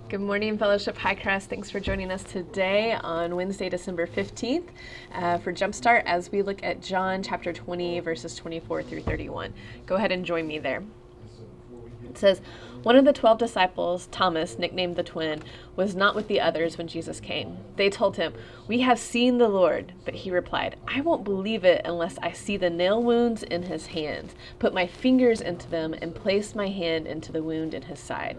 Good morning, Fellowship Hi-Crest. Thanks for joining us today on Wednesday, December 15th for Jumpstart as we look at John chapter 20, verses 24 through 31. Go ahead and join me there. It says, one of the 12 disciples, Thomas, nicknamed the twin, was not with the others when Jesus came. They told him, "We have seen the Lord." But he replied, "I won't believe it unless I see the nail wounds in his hands, put my fingers into them, and place my hand into the wound in his side."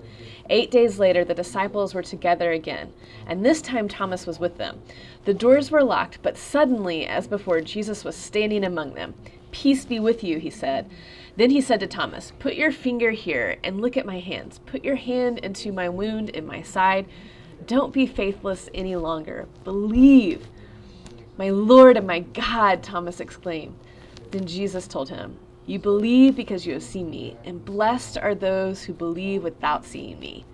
8 days later, the disciples were together again, and this time Thomas was with them. The doors were locked, but suddenly, as before, Jesus was standing among them. "Peace be with you," he said. Then he said to Thomas, "Put your finger here and look at my hands. Put your hand into my wound in my side. Don't be faithless any longer. Believe." "My Lord and my God," Thomas exclaimed. Then Jesus told him, "You believe because you have seen me, and blessed are those who believe without seeing me."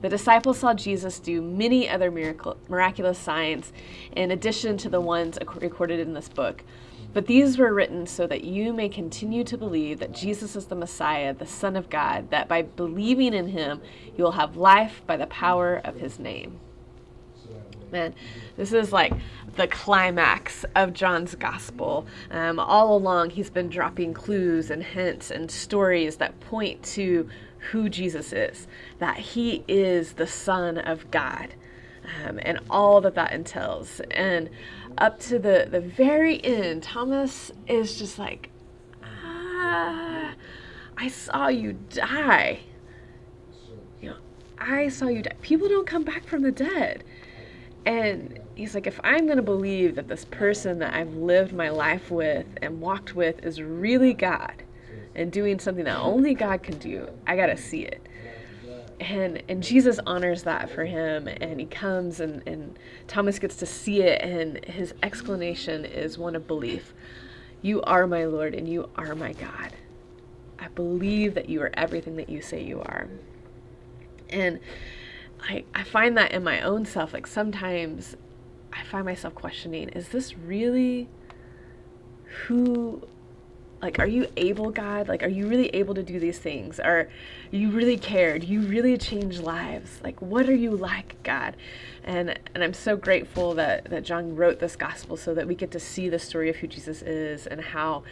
The disciples saw Jesus do many other miraculous signs in addition to the ones recorded in this book. But these were written so that you may continue to believe that Jesus is the Messiah, the Son of God, that by believing in him, you will have life by the power of his name. Man, this is like the climax of John's gospel. All along, he's been dropping clues and hints and stories that point to who Jesus is, that he is the Son of God, and all that that entails. And up to the very end, Thomas is just like, I saw you die. I saw you die. People don't come back from the dead. And he's like, if I'm going to believe that this person that I've lived my life with and walked with is really God and doing something that only God can do, I got to see it. And Jesus honors that for him, and he comes and Thomas gets to see it, and his explanation is one of belief. "You are my Lord and you are my God. I believe that you are everything that you say you are." And I find that in my own self, like sometimes I find myself questioning, is this really who, like, are you able, God? Like, are you really able to do these things? Are you really cared? You really change lives? Like, what are you like, God? And I'm so grateful that John wrote this gospel so that we get to see the story of who Jesus is and how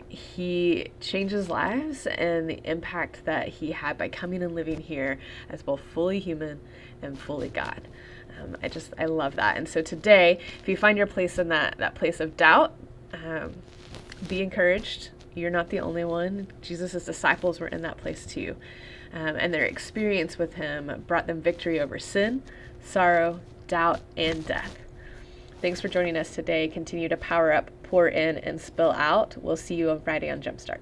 he changes lives and the impact that he had by coming and living here as both fully human and fully God. I love that. And so today, if you find your place in that place of doubt, be encouraged. You're not the only one. Jesus' disciples were in that place too. And their experience with him brought them victory over sin, sorrow, doubt, and death. Thanks for joining us today. Continue to power up, pour in, and spill out. We'll see you on Friday on Jumpstart.